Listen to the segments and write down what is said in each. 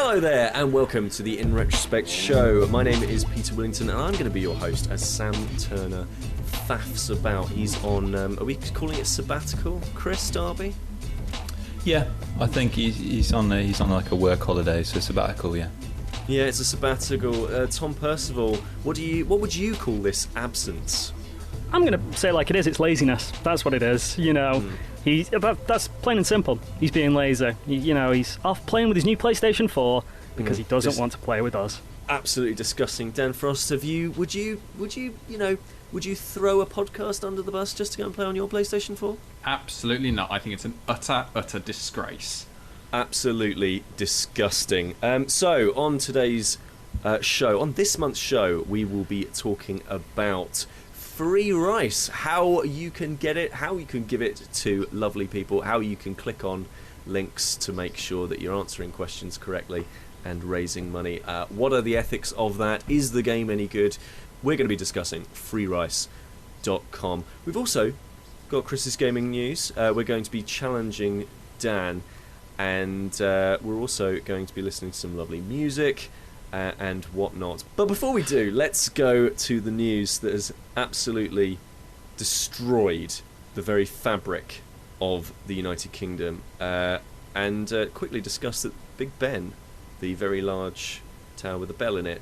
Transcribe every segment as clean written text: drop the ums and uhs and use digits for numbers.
Hello there, and welcome to the InRetroSpect show. My name is Peter Willington, and I'm going to be your host as Sam Turner faffs about. He's on, are we calling it sabbatical, Chris Darby? Yeah, I think he's on like a work holiday, so sabbatical, yeah. Yeah, it's a sabbatical. Tom Percival, what would you call this absence? I'm going to say it like it is. It's laziness. That's what it is. You know, that's plain and simple. He's being lazy. He's off playing with his new PlayStation 4 because he doesn't want to play with us. Absolutely disgusting. Dan Frost, would you throw a podcast under the bus just to go and play on your PlayStation 4? Absolutely not. I think it's an utter disgrace. Absolutely disgusting. So on today's show, on this month's show, we will be talking about free rice, how you can get it, how you can give it to lovely people, how you can click on links to make sure that you're answering questions correctly and raising money. What are the ethics of that? Is the game any good? We're going to be discussing freerice.com. We've also got Chris's gaming news. We're going to be challenging Dan, and we're also going to be listening to some lovely music and whatnot. But before we do, let's go to the news that has absolutely destroyed the very fabric of the United Kingdom, and quickly discuss that Big Ben, the very large tower with a bell in it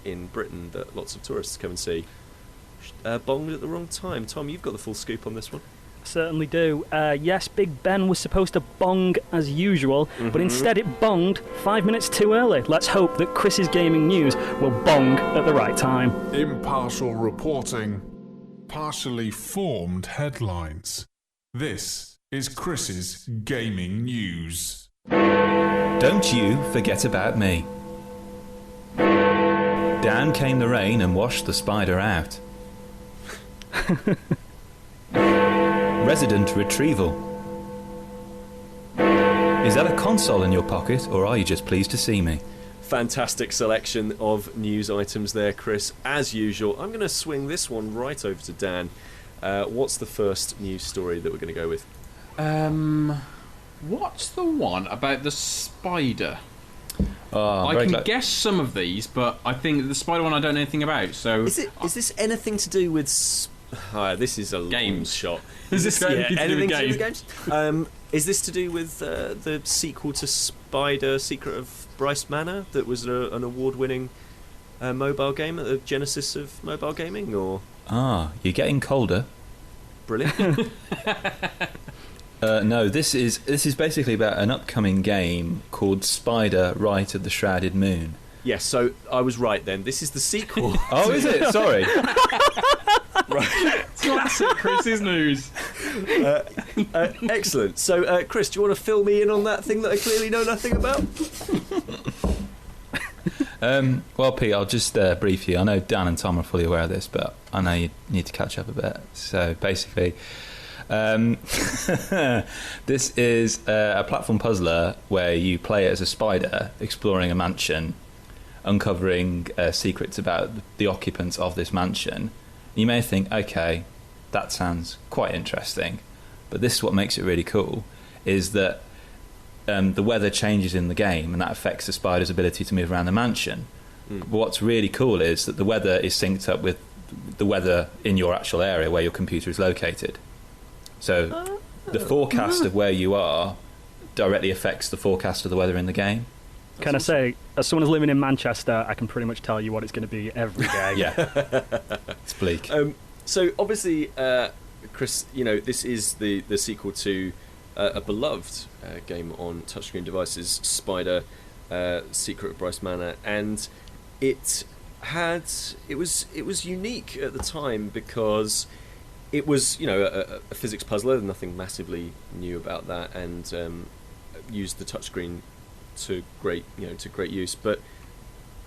in Britain that lots of tourists come and see, bonged at the wrong time. Tom, you've got the full scoop on this one. Certainly do. Yes, Big Ben was supposed to bong as usual, but instead it bonged 5 minutes too early. Let's hope that Chris's gaming news will bong at the right time. Impartial reporting, partially formed headlines. This is Chris's gaming news. Don't you forget about me. Down came the rain and washed the spider out. Resident retrieval. Is that a console in your pocket, or are you just pleased to see me? Fantastic selection of news items there, Chris. As usual, I'm going to swing this one right over to Dan. What's the first news story that we're going to go with? What's the one about the spider? Oh, I can guess some of these, but I think the spider one I don't know anything about. So is this anything to do with? This is a games shot. Is this anything to do with games? Is this to do with the sequel to Spider: Secret of Bryce Manor that was an award-winning mobile game at the genesis of mobile gaming? Or you're getting colder. Brilliant. No, this is basically about an upcoming game called Spider: Rite of the Shrouded Moon. Yes, so I was right then. This is the sequel. Oh, is it? Sorry. Right. Classic Chris's news. Excellent. So, Chris, do you want to fill me in on that thing that I clearly know nothing about? Well, Pete, I'll just brief you. I know Dan and Tom are fully aware of this, but I know you need to catch up a bit. So, basically, this is a platform puzzler where you play as a spider exploring a mansion, uncovering secrets about the occupants of this mansion. You may think, okay, that sounds quite interesting, but this is what makes it really cool, is that the weather changes in the game, and that affects the spider's ability to move around the mansion. But what's really cool is that the weather is synced up with the weather in your actual area where your computer is located. So the forecast of where you are directly affects the forecast of the weather in the game. Can I say, as someone who's living in Manchester, I can pretty much tell you what it's going to be every day. Yeah, it's bleak. So obviously, Chris, this is the sequel to a beloved game on touchscreen devices, Spider: Secret of Bryce Manor, and it was unique at the time because it was a physics puzzler. Nothing massively new about that, and used the touchscreen to great use, but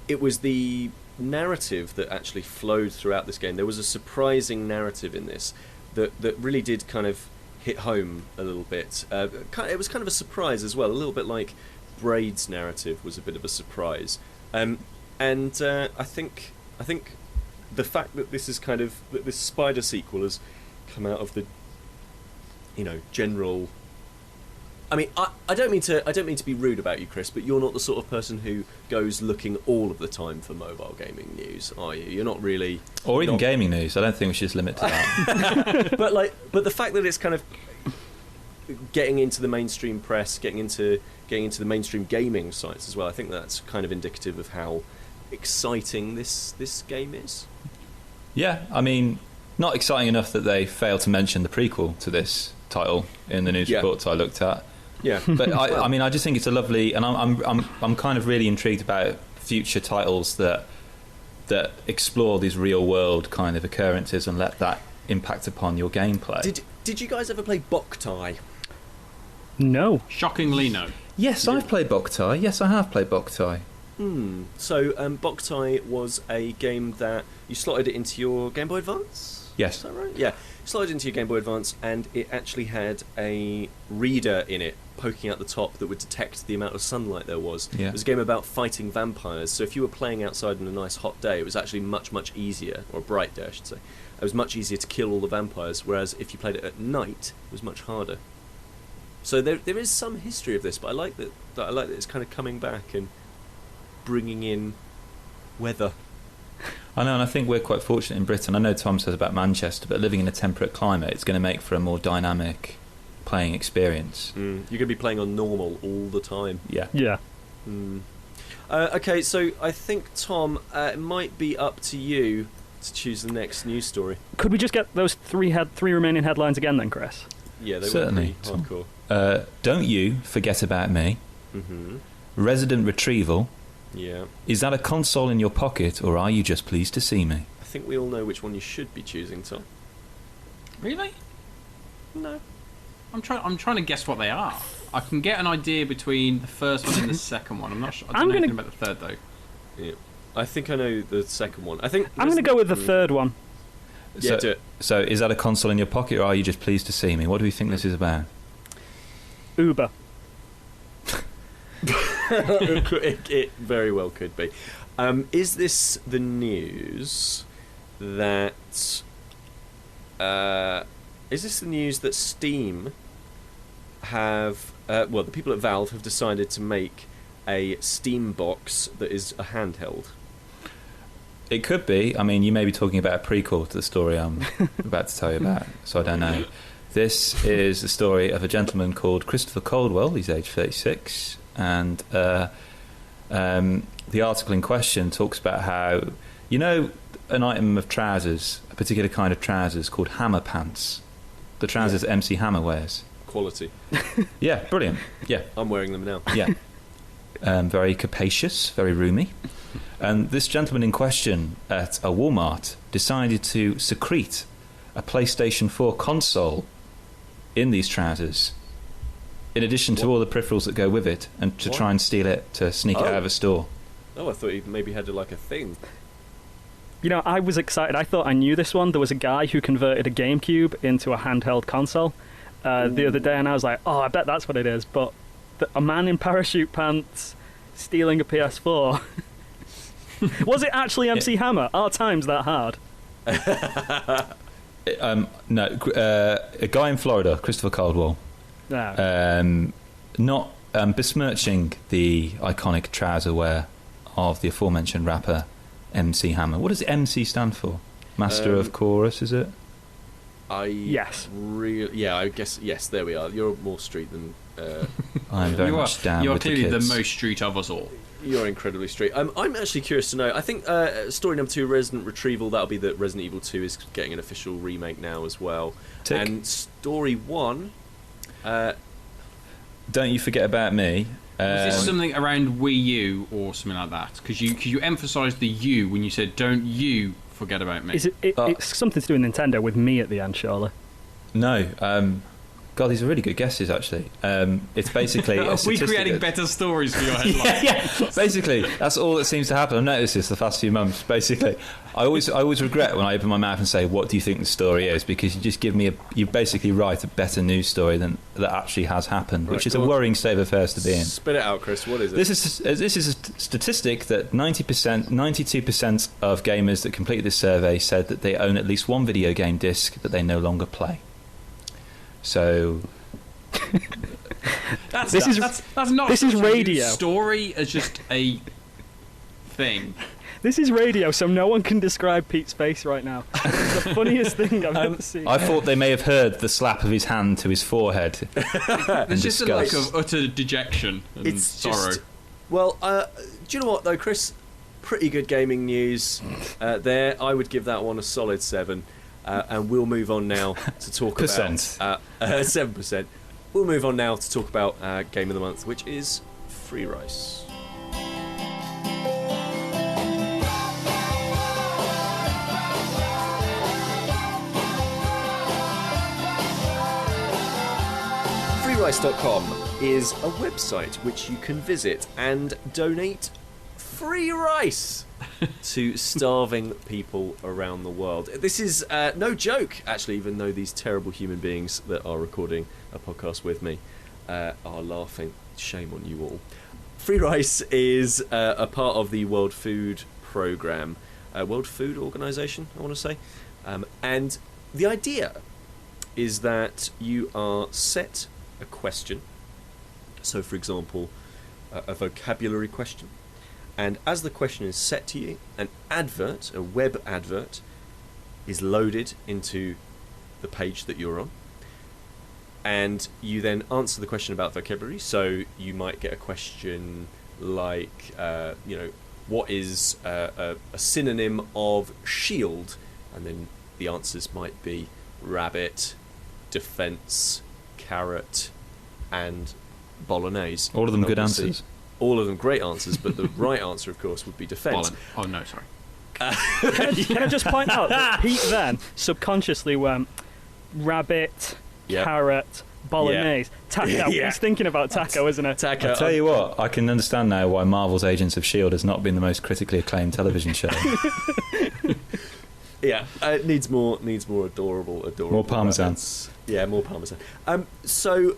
it was the narrative that actually flowed throughout this game. There was a surprising narrative in this that really did kind of hit home a little bit. It was kind of a surprise as well, a little bit like Braid's narrative was a bit of a surprise. I think the fact that this is that this Spider sequel has come out of the general I mean, I don't mean to be rude about you, Chris, but you're not the sort of person who goes looking all of the time for mobile gaming news, are you? You're not really, or even gaming news. I don't think we should just limit to that. but the fact that it's kind of getting into the mainstream press, getting into the mainstream gaming sites as well, I think that's kind of indicative of how exciting this game is. Yeah, I mean, not exciting enough that they failed to mention the prequel to this title in the news reports I looked at. Yeah, but I mean, I just think it's a lovely, and I'm kind of really intrigued about future titles that explore these real world kind of occurrences and let that impact upon your gameplay. Did you guys ever play Boktai? No. Shockingly, no. Yes, I've played Boktai. Yes, I have played Boktai. So Boktai was a game that you slotted it into your Game Boy Advance? Yes. Is that right? Yeah. Slotted into your Game Boy Advance, and it actually had a reader in it poking out the top that would detect the amount of sunlight there was. Yeah. It was a game about fighting vampires, so if you were playing outside on a nice hot day, it was actually much, much easier, or a bright day I should say. It was much easier to kill all the vampires, whereas if you played it at night, it was much harder. So there is some history of this, but I like that it's kind of coming back and bringing in weather. I know, and I think we're quite fortunate in Britain. I know Tom says about Manchester, but living in a temperate climate, it's going to make for a more dynamic playing experience. You're going to be playing on normal all the time. Yeah. Yeah. Okay, so I think, Tom, it might be up to you to choose the next news story. Could we just get those three remaining headlines again then, Chris? Yeah, they certainly were pretty hardcore. Don't you forget about me. Mm-hmm. Resident retrieval. Yeah. Is that a console in your pocket, or are you just pleased to see me? I think we all know which one you should be choosing, Tom. Really? No. I'm trying to guess what they are. I can get an idea between the first one and the second one. I'm not sure. I don't know anything about the third though. Yeah. I think I know the second one. I'm going to go with the third one. Yeah, do it. So, is that a console in your pocket, or are you just pleased to see me? What do we think this is about? Uber. It very well could be. Is this the news that? Is this the news that Steam have? The people at Valve have decided to make a Steam box that is a handheld. It could be. I mean, you may be talking about a prequel to the story I'm about to tell you about, so I don't know. This is the story of a gentleman called Christopher Caldwell. He's age 36, and the article in question talks about how, an item of trousers, a particular kind of trousers called hammer pants, the trousers MC Hammer wears. Quality. Yeah, brilliant. Yeah, I'm wearing them now. Yeah. Very capacious, very roomy. And this gentleman in question at a Walmart decided to secrete a PlayStation 4 console in these trousers, in addition to all the peripherals that go with it, and to try and steal it, to sneak it out of a store. Oh, I thought he maybe had like a thing. I was excited. I thought I knew this one. There was a guy who converted a GameCube into a handheld console the other day, and I was like, oh, I bet that's what it is. But a man in parachute pants stealing a PS4. Was it actually MC Hammer? Are times that hard? No, a guy in Florida, Christopher Caldwell. No. Not besmirching the iconic trouser wear of the aforementioned rapper MC Hammer. What does MC stand for? Master of Chorus, is it? Yes. I guess yes. There we are. You're more street than. I'm very much down You're with the clearly the kids. most street of us all. You're incredibly street. I'm actually curious to know. I think story number 2, Resident Retrieval. That'll be that Resident Evil 2 is getting an official remake now as well. Tick. And story 1. Don't you forget about me. Is this something around Wii U or something like that? Because you emphasised the U when you said, "Don't you forget about me." Is it's something to do with Nintendo with me at the end, surely? No. God, these are really good guesses, actually. It's basically Are we creating better stories for your headline? yeah. Basically, that's all that seems to happen. I've noticed this the past few months. Basically, I always regret when I open my mouth and say, "What do you think the story is?" Because you just give me you basically write a better news story than that actually has happened, which is a worrying state of affairs to be in. Spit it out, Chris. What is it? This is a statistic that 92% of gamers that completed this survey said that they own at least one video game disc that they no longer play. So That's This is- not. this is such a radio. news story as just a thing. This is radio, so no one can describe Pete's face right now. It's the funniest thing I've ever seen. I thought they may have heard the slap of his hand to his forehead. There's just a look disgust. of utter dejection and It's sorrow. just. Well, do you know what though, Chris? Pretty good gaming news there. I would give that one a solid 7. And we'll move on now to talk Percent. about 7%. We'll move on now to talk about Game of the Month, which is Free Rice. FreeRice.com is a website which you can visit and donate free rice to starving people around the world. This is no joke, actually, even though these terrible human beings that are recording a podcast with me are laughing. Shame on you all. Free Rice is a part of the World Food Programme, World Food Organisation, I want to say. And the idea is that you are set a question. So, for example, a vocabulary question. And as the question is set to you, an advert, a web advert, is loaded into the page that you're on. And you then answer the question about vocabulary. So you might get a question like, what is a synonym of shield? And then the answers might be rabbit, defence, carrot, and bolognese. All of them good Obviously, answers. all of them great answers, but the right answer, of course, would be defence. Oh no, sorry. Can I just point out that Pete then subconsciously went rabbit, Yep. carrot, bolognese, taco. Yeah. He's thinking about taco, isn't it? Taco. I'll tell you what, I can understand now why Marvel's Agents of S.H.I.E.L.D. has not been the most critically acclaimed television show. Yeah, it needs more adorable. More parmesan. rabbits. Yeah, more parmesan. So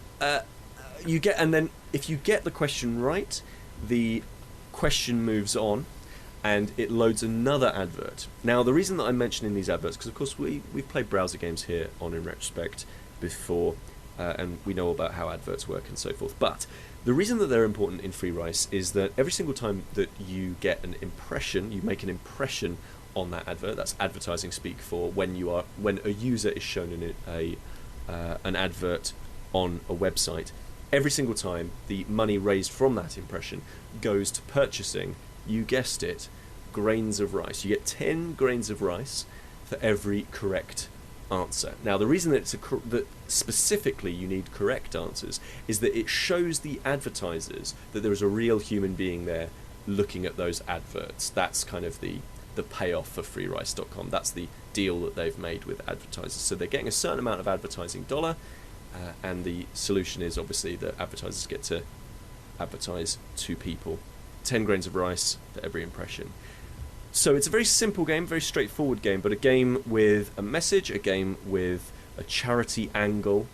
you get, and then if you get the question right, the question moves on, and it loads another advert. Now, the reason that I'm mentioning these adverts, because of course we've played browser games here on InRetroSpect before, and we know about how adverts work and so forth. But the reason that they're important in Free Rice is that every single time that you get an impression, you make an impression on that advert. That's advertising speak for when a user is shown in an advert on a website. Every single time, the money raised from that impression goes to purchasing, you guessed it, grains of rice. You get 10 grains of rice for every correct answer. Now, the reason that that specifically you need correct answers is that it shows the advertisers that there is a real human being there looking at those adverts. That's kind of the payoff for FreeRice.com. That's the deal that they've made with advertisers. So they're getting a certain amount of advertising dollar, and the solution is obviously that advertisers get to advertise to people. 10 grains of rice for every impression. So it's a very simple game, very straightforward game, but a game with a message, a game with a charity angle.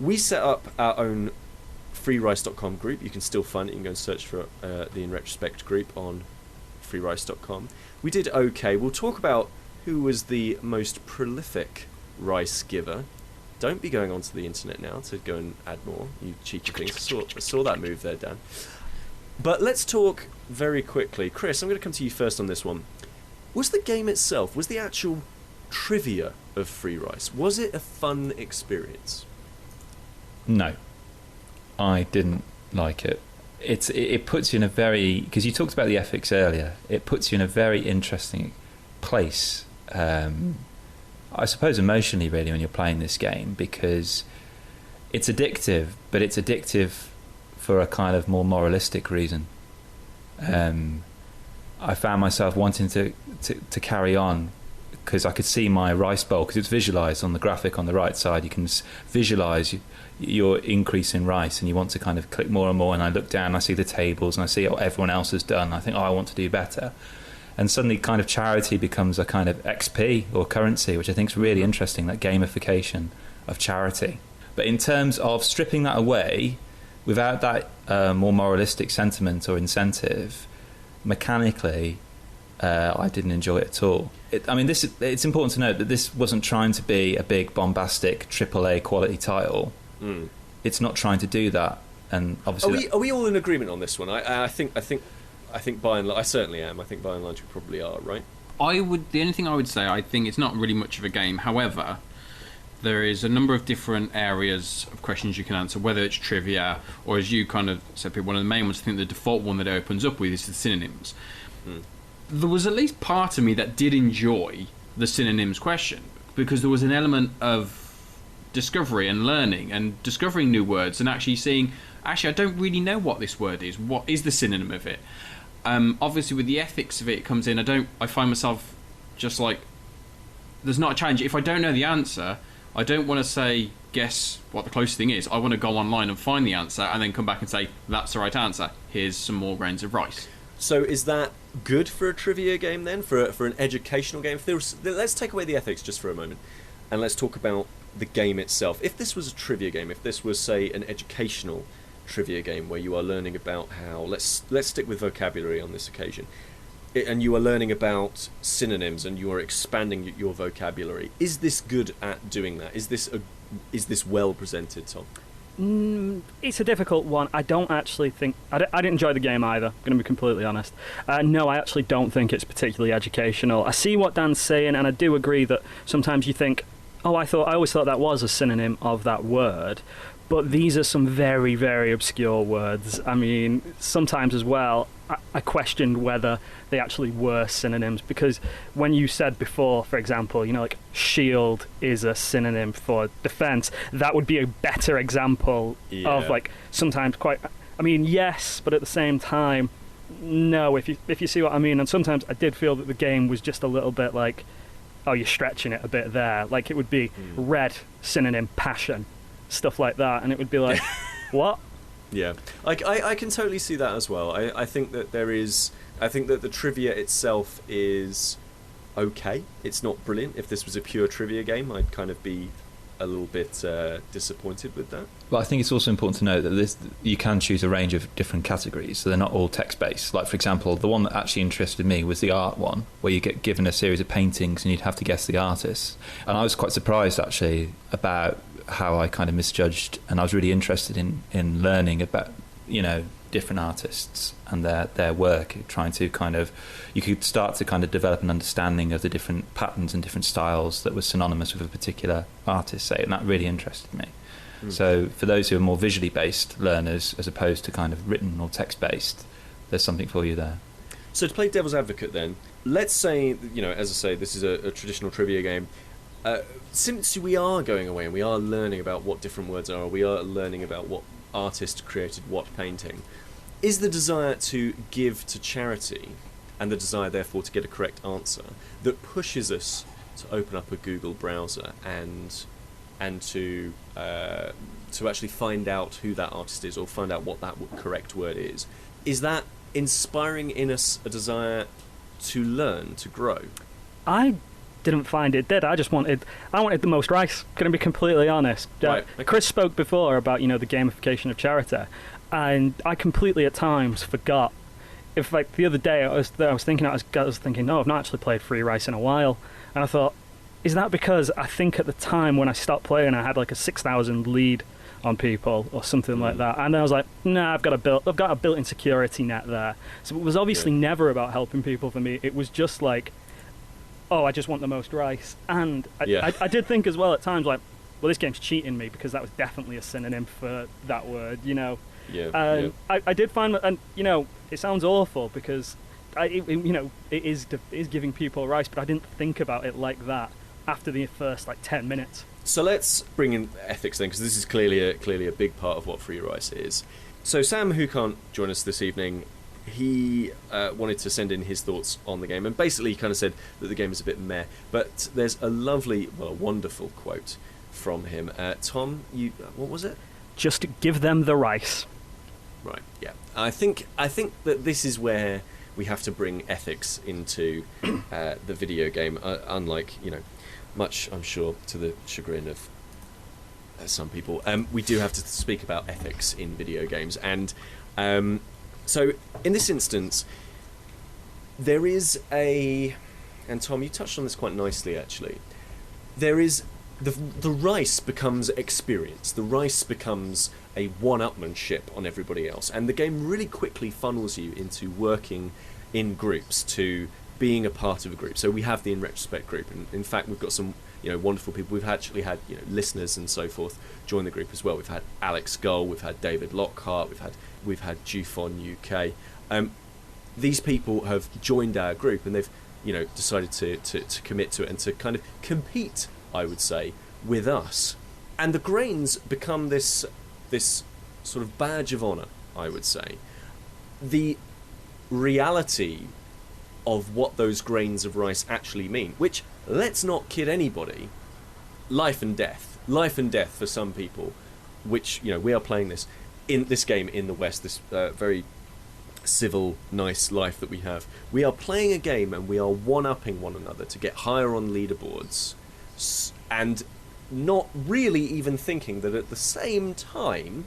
We set up our own FreeRice.com group. You can still find it. You can go and search for the InRetroSpect group on FreeRice.com. We did okay. We'll talk about who was the most prolific rice giver. Don't be going onto the internet now to go and add more, you cheeky things. I saw that move there, Dan. But let's talk very quickly. Chris, I'm going to come to you first on this one. Was the game itself, was the actual trivia of Free Rice, was it a fun experience? No, I didn't like it. It puts you in a very, because you talked about the ethics earlier, it puts you in a very interesting place, I suppose emotionally really, when you're playing this game, because it's addictive, but it's addictive for a kind of more moralistic reason. I found myself wanting to carry on because I could see my rice bowl, because it's visualised on the graphic on the right side. You can visualise your increase in rice, and you want to kind of click more and more, and I look down and I see the tables and I see what everyone else has done. I think, I want to do better. And suddenly kind of charity becomes a kind of XP or currency, which I think is really interesting, that gamification of charity. But in terms of stripping that away, without that more moralistic sentiment or incentive, mechanically, I didn't enjoy it at all. It's important to note that this wasn't trying to be a big, bombastic, AAA quality title. it's not trying to do that. And obviously, are we all in agreement on this one? I think by and large, I certainly am. I think by and large we probably are, right? The only thing I would say, I think it's not really much of a game. However, there is a number of different areas of questions you can answer, whether it's trivia or, as you kind of said, one of the main ones. I think the default one that it opens up with is the synonyms. There was at least part of me that did enjoy the synonyms question, because there was an element of discovery and learning and discovering new words and actually seeing, I don't really know what this word is. What is the synonym of it? Obviously, with the ethics of it comes in. I find myself just like, there's not a challenge. If I don't know the answer, I don't want to say, guess what the closest thing is. I want to go online and find the answer and then come back and say, that's the right answer. Here's some more grains of rice. So is that good for a trivia game then? For an educational game? Let's take away the ethics just for a moment and let's talk about the game itself. If this was a trivia game, if this was, say, an educational trivia game where you are learning about how... Let's stick with vocabulary on this occasion. And you are learning about synonyms and you are expanding your vocabulary. Is this good at doing that? Is this well presented, Tom? It's a difficult one. I don't actually think... I didn't enjoy the game either, I'm going to be completely honest. No, I actually don't think it's particularly educational. I see what Dan's saying, and I do agree that sometimes you think, oh, I always thought that was a synonym of that word. But these are some very, very obscure words. I mean, sometimes as well, I questioned whether they actually were synonyms, because when you said before, for example, like shield is a synonym for defense, that would be a better example of like sometimes quite... I mean, yes, but at the same time, no, if you see what I mean. And sometimes I did feel that the game was just a little bit like, oh, you're stretching it a bit there. Like it would be red synonym passion, stuff like that, and it would be like, what? Yeah, I can totally see that as well. I think that I think that the trivia itself is okay. It's not brilliant. If this was a pure trivia game, I'd kind of be a little bit disappointed with that. Well, I think it's also important to note that you can choose a range of different categories, so they're not all text-based. Like, for example, the one that actually interested me was the art one, where you get given a series of paintings and you'd have to guess the artist. And I was quite surprised, actually, about how I kind of misjudged, and I was really interested in learning about, different artists and their work, trying to you could start to kind of develop an understanding of the different patterns and different styles that was synonymous with a particular artist, say, and that really interested me. So for those who are more visually based learners as opposed to kind of written or text based, there's something for you there. So to play devil's advocate then, let's say, as I say, this is a traditional trivia game. Since we are going away and we are learning about what different words are, we are learning about what artist created what painting, is the desire to give to charity and the desire therefore to get a correct answer that pushes us to open up a Google browser and to actually find out who that artist is or find out what that correct word is that inspiring in us a desire to learn, to grow? I didn't find it did. I wanted the most rice. Going to be completely honest. Right, okay. Chris spoke before about the gamification of charity, and I completely at times forgot. If like the other day I was thinking, no, I've not actually played Free Rice in a while, and I thought, is that because I think at the time when I stopped playing I had like a 6,000 lead on people or something like that, and I was like, nah, I've got a built-in security net there. So it was obviously never about helping people for me. It was just like, oh, I just want the most rice. And I did think as well at times, like, well, this game's cheating me, because that was definitely a synonym for that word, I did find, and it sounds awful, because it is giving people rice, but I didn't think about it like that after the first 10 minutes. So let's bring in ethics then, because this is clearly a big part of what Free Rice is. So Sam, who can't join us this evening, he wanted to send in his thoughts on the game, and basically he kind of said that the game is a bit meh, but there's a wonderful quote from him. Tom, what was it? Just give them the rice. Right, yeah. I think that this is where we have to bring ethics into the video game, unlike, much, I'm sure, to the chagrin of some people. We do have to speak about ethics in video games, and so in this instance, there is and Tom, you touched on this quite nicely, actually. There is the rice becomes experience. The rice becomes a one-upmanship on everybody else, and the game really quickly funnels you into working in groups, to being a part of a group. So we have the InRetroSpect group, and in fact we've got some wonderful people. We've actually had listeners and so forth join the group as well. We've had Alex Gull, we've had David Lockhart, we've had Jufon UK. These people have joined our group, and they've decided to commit to it and to kind of compete, I would say, with us. And the grains become this sort of badge of honour, I would say. The reality of what those grains of rice actually mean, which, let's not kid anybody, life and death for some people, which we are playing this game in the West, this very civil, nice life that we have. We are playing a game and we are one-upping one another to get higher on leaderboards, and not really even thinking that at the same time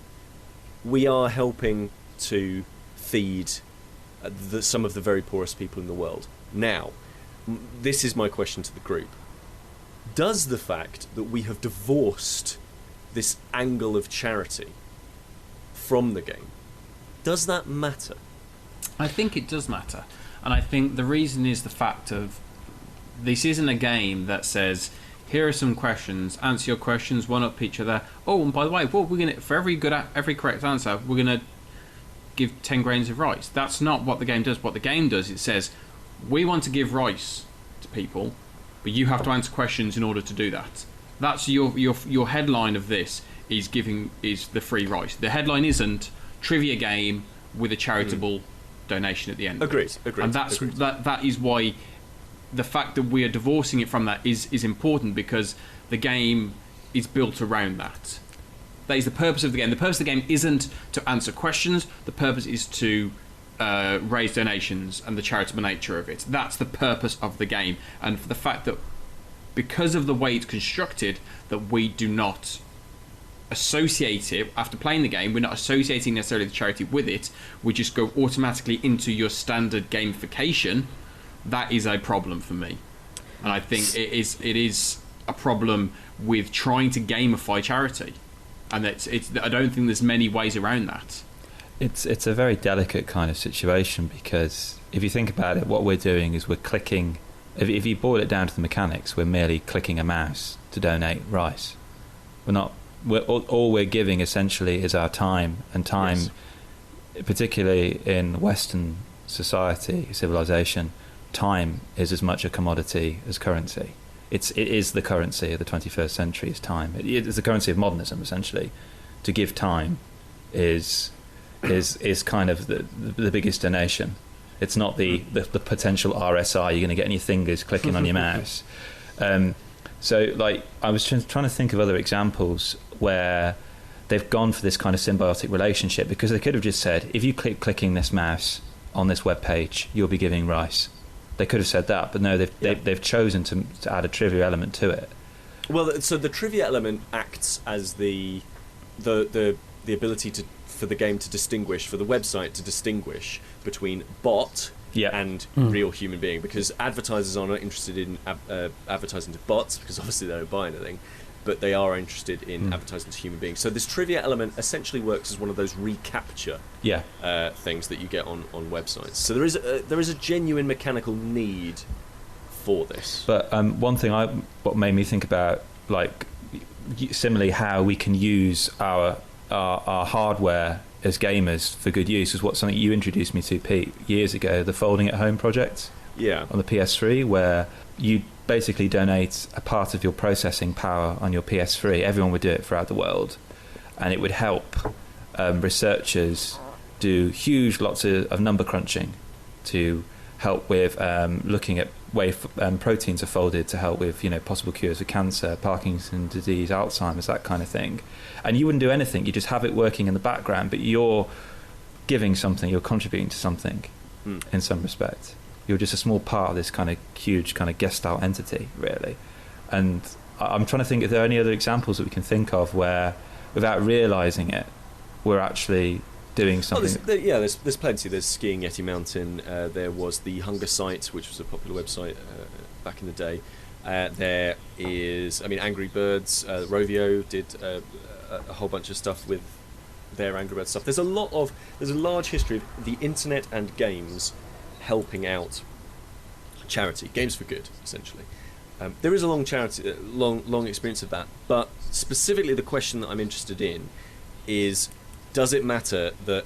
we are helping to feed some of the very poorest people in the world. Now, this is my question to the group. Does the fact that we have divorced this angle of charity from the game, does that matter? I think it does matter, and I think the reason is the fact of this isn't a game that says, here are some questions, answer your questions, one up each other. Oh, and by the way, we're gonna, for every correct answer, we're gonna give 10 grains of rice. That's not what the game does. What the game does, it says, we want to give rice to people, but you have to answer questions in order to do that. That's your headline of this is the free rice. The headline isn't trivia game with a charitable donation at the end. Agreed. And that is why the fact that we are divorcing it from that is important, because the game is built around that. That is the purpose of the game. The purpose of the game isn't to answer questions. The purpose is to raise donations and the charitable nature of it. That's the purpose of the game. And for the fact that because of the way it's constructed, that we do not associate it, after playing the game, we're not associating necessarily the charity with it, we just go automatically into your standard gamification. That is a problem for me. And I think it is a problem with trying to gamify charity. And I don't think there's many ways around that. It's a very delicate kind of situation, because if you think about it, what we're doing is we're clicking. If you boil it down to the mechanics, we're merely clicking a mouse to donate rice. All we're giving essentially is our time, and time, yes, particularly in Western society, civilization, time is as much a commodity as currency. It is the currency of the 21st century is time. It is the currency of modernism, essentially. To give time is kind of the biggest donation. It's not the potential RSI you're going to get in your fingers clicking on your mouse. So, like, I was trying to think of other examples where they've gone for this kind of symbiotic relationship, because they could have just said, if you keep clicking this mouse on this web page, you'll be giving rice. They could have said that, but no, they've chosen to add a trivia element to it. Well, so the trivia element acts as the ability for the game to distinguish, for the website to distinguish between bot and real human being, because advertisers are not interested in advertising to bots, because obviously they don't buy anything, but they are interested in advertising to human beings. So this trivia element essentially works as one of those recapture things that you get on websites. So there is a genuine mechanical need for this. But one thing what made me think about, like, similarly how we can use our hardware as gamers for good use, was something you introduced me to, Pete, years ago, the Folding at Home project on the PS3, where you basically donate a part of your processing power on your PS3. Everyone would do it throughout the world, and it would help researchers do lots of number crunching to help with looking at way proteins are folded to help with possible cures for cancer, Parkinson's disease, Alzheimer's, that kind of thing. And you wouldn't do anything, you just have it working in the background, but you're giving something, you're contributing to something in some respect. You're just a small part of this kind of huge kind of gestalt entity, really. And I'm trying to think if there are any other examples that we can think of where, without realising it, we're actually doing something. There's plenty. There's Skiing Yeti Mountain. There was the Hunger Site, which was a popular website back in the day. There is, I mean, Angry Birds. Rovio did a whole bunch of stuff with their Angry Birds stuff. There's a large history of the internet and games helping out charity, games for good, essentially. There is a long experience of that, but specifically the question that I'm interested in is: does it matter that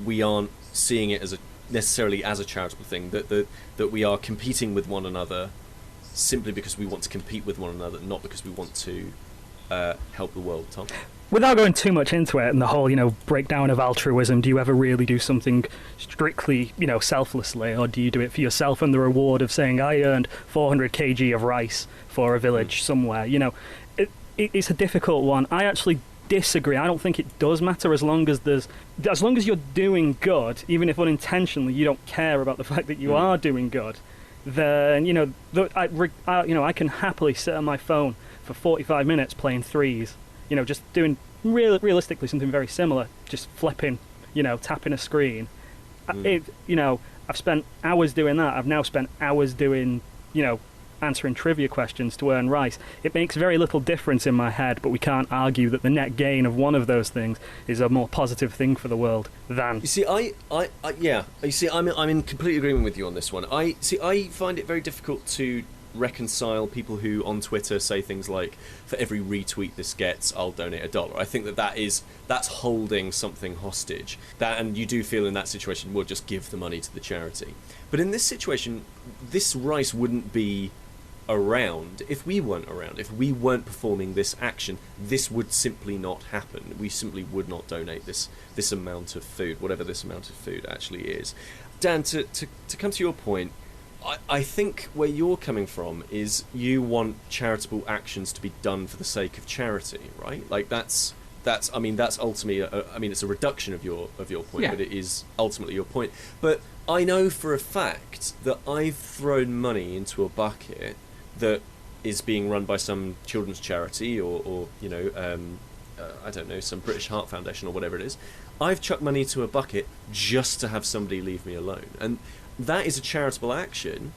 we aren't seeing it as necessarily as a charitable thing, that we are competing with one another simply because we want to compete with one another, not because we want to help the world? Tom? Without going too much into it and the whole, breakdown of altruism, do you ever really do something strictly, selflessly, or do you do it for yourself and the reward of saying, I earned 400 kg of rice for a village somewhere? It's a difficult one. I actually disagree. I don't think it does matter as long as you're doing good, even if unintentionally you don't care about the fact that you are doing good. Then I can happily sit on my phone for 45 minutes playing threes. Just doing realistically something very similar, just flipping, tapping a screen. I've spent hours doing that. I've now spent hours doing, answering trivia questions to earn rice. It makes very little difference in my head, but we can't argue that the net gain of one of those things is a more positive thing for the world than... You see, I'm in complete agreement with you on this one. I find it very difficult to reconcile people who on Twitter say things like, for every retweet this gets, I'll donate $1. I think that's holding something hostage. And you do feel in that situation, we'll just give the money to the charity. But in this situation, this rice wouldn't be around if we weren't around. If we weren't performing this action, this would simply not happen. We simply would not donate this amount of food, whatever this amount of food actually is. Dan, to come to your point, I think where you're coming from is you want charitable actions to be done for the sake of charity, right? Like that's ultimately it's a reduction of your point, but it is ultimately your point. But I know for a fact that I've thrown money into a bucket that is being run by some children's charity or I don't know, some British Heart Foundation or whatever it is. I've chucked money into a bucket just to have somebody leave me alone, and that is a charitable action,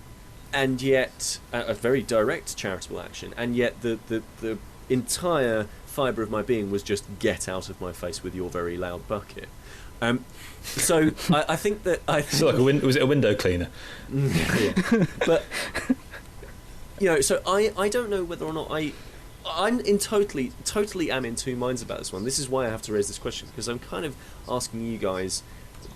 and yet a very direct charitable action, and yet the entire fibre of my being was just get out of my face with your very loud bucket. So I think that was it a window cleaner? Yeah. But so I don't know whether or not I'm in totally am in two minds about this one. This is why I have to raise this question, because I'm kind of asking you guys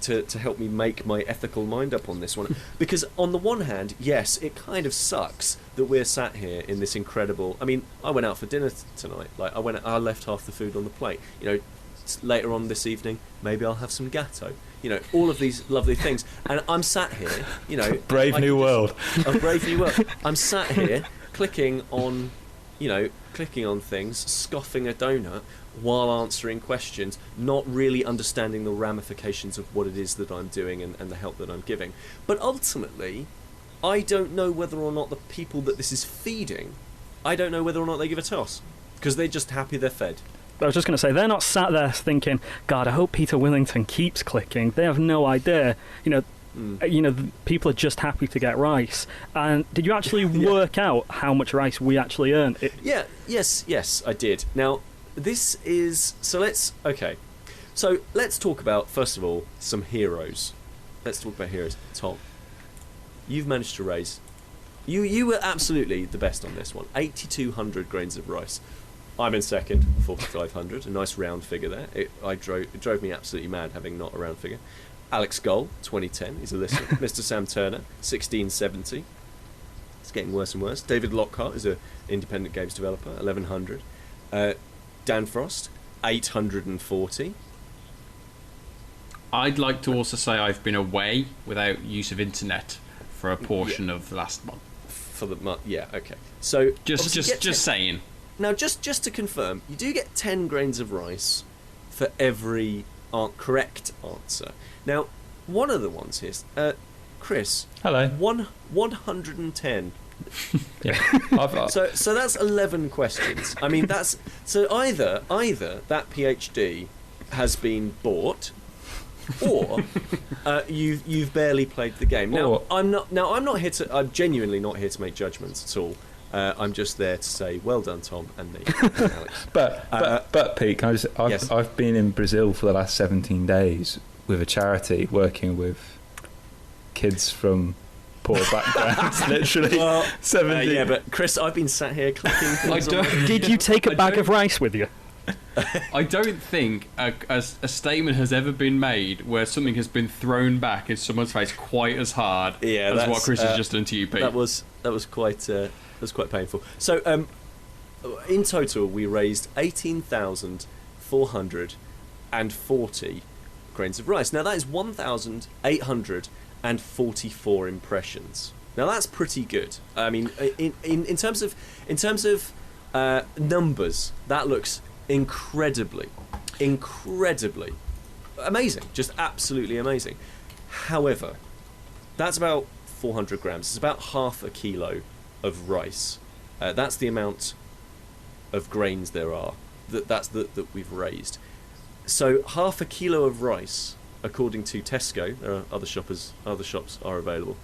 to help me make my ethical mind up on this one. Because on the one hand, yes, it kind of sucks that we're sat here in this incredible... I mean, I went out for dinner tonight. Like, I left half the food on the plate. Later on this evening, maybe I'll have some gatto. All of these lovely things. And I'm sat here, Brave New World. A brave new world. I'm sat here clicking on things, scoffing a donut while answering questions, not really understanding the ramifications of what it is that I'm doing and the help that I'm giving. But ultimately, I don't know whether or not the people that this is feeding, I don't know whether or not they give a toss, because they're just happy they're fed. I was just going to say, they're not sat there thinking, God, I hope Peter Willington keeps clicking. They have no idea. People are just happy to get rice. And did you actually work out how much rice we actually earn? Yes, I did. Now, this is... So let's talk about, first of all, some heroes. Let's talk about heroes. Tom, you've managed to raise... You were absolutely the best on this one. 8,200 grains of rice. I'm in second, 4,500. A nice round figure there. It drove me absolutely mad having not a round figure. Alex Goll, 2010, he's a listener. Mr. Sam Turner, 1670. It's getting worse and worse. David Lockhart is an independent games developer, 1100. Dan Frost, 840. I'd like to also say I've been away without use of internet for a portion of the last month. For the month, yeah, okay. So just saying. Now, just to confirm, you do get 10 grains of rice for every correct answer. Now, one of the ones here, Chris. Hello. 110. Yeah. So that's 11 questions. I mean, that's so either that PhD has been bought, or you've barely played the game. Now, I'm genuinely not here to make judgments at all. I'm just there to say, well done, Tom and me, and Alex. But Pete, can I just? Yes. I've been in Brazil for the last 17 days with a charity working with kids from poor backgrounds. Literally, Well, 17. yeah, but Chris, I've been sat here clicking things on my- Did you take a bag of rice with you? I don't think a statement has ever been made where something has been thrown back in someone's face quite as hard as what that's, Chris has just done to you, Pete. That was quite painful. So, in total, we raised 18,440 grains of rice. Now that is 1,844 impressions. Now that's pretty good. I mean, in terms of numbers, that looks incredibly amazing. Just absolutely amazing. However, that's about 400 grams. It's about half a kilo of rice. That's the amount of grains there are that we've raised. So half a kilo of rice, according to Tesco, there are other shops are available.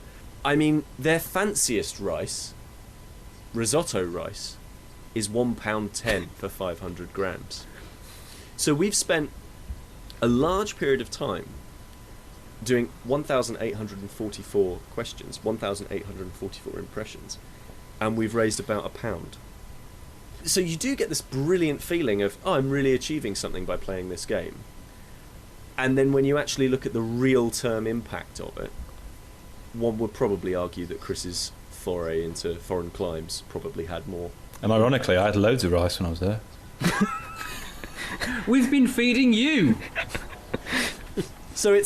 I mean, their fanciest rice, risotto rice, is £1.10 for 500 grams. So we've spent a large period of time doing 1,844 questions, 1,844 impressions, and we've raised about £1. So you do get this brilliant feeling of, oh, I'm really achieving something by playing this game. And then when you actually look at the real-term impact of it, one would probably argue that Chris's foray into foreign climes probably had more. And ironically, I had loads of rice when I was there. We've been feeding you. So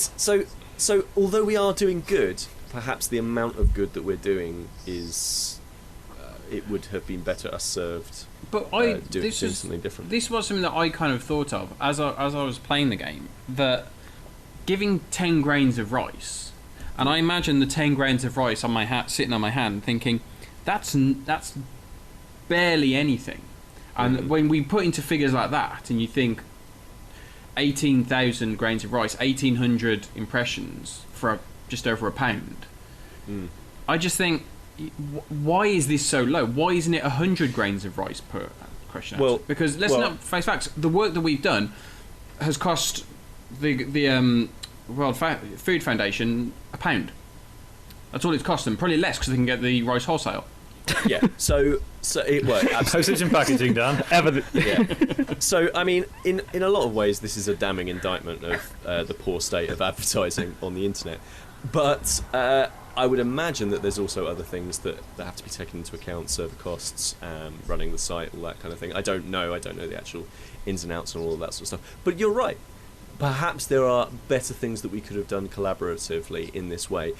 although we are doing good, perhaps the amount of good that we're doing is it would have been better us served. But doing something different. This was something that I kind of thought of as I was playing the game, that giving 10 grains of rice, and I imagine the 10 grains of rice on my sitting on my hand, thinking that's barely anything. And when we put into figures like that, and you think 18,000 grains of rice, 1,800 impressions for just over £1, I just think, why is this so low? Why isn't it 100 grains of rice per question answer? Well, because let's not face facts. The work that we've done has cost the World Food Foundation £1. That's all it's cost them. Probably less because they can get the rice wholesale. Yeah. So it worked. Postage and packaging, Dan. Yeah. So I mean, in a lot of ways, this is a damning indictment of the poor state of advertising on the internet. But I would imagine that there's also other things that have to be taken into account: server costs, running the site, all that kind of thing. I don't know the actual ins and outs and all of that sort of stuff. But you're right. Perhaps there are better things that we could have done collaboratively in this way.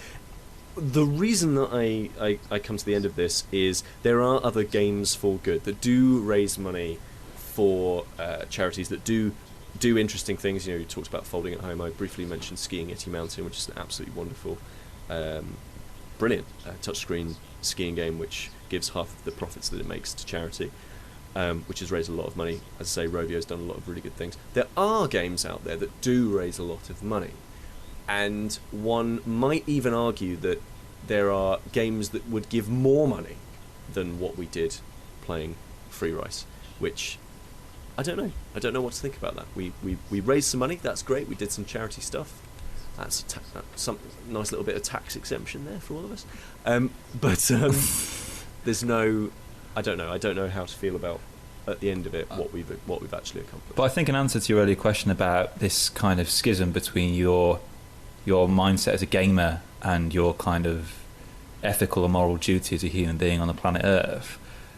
The reason that I come to the end of this is there are other games for good that do raise money for charities that do interesting things. You know, you talked about Folding at Home. I briefly mentioned Skiing Yeti Mountain, which is an absolutely wonderful, brilliant touchscreen skiing game, which gives half of the profits that it makes to charity, which has raised a lot of money. As I say, Rovio's done a lot of really good things. There are games out there that do raise a lot of money. And one might even argue that there are games that would give more money than what we did playing Free Rice, which I don't know. I don't know what to think about that. We raised some money. That's great. We did some charity stuff. That's some nice little bit of tax exemption there for all of us. But there's no. I don't know. I don't know how to feel about at the end of it what we've actually accomplished. But I think in answer to your earlier question about this kind of schism between your mindset as a gamer and your kind of ethical or moral duty as a human being on the planet Earth,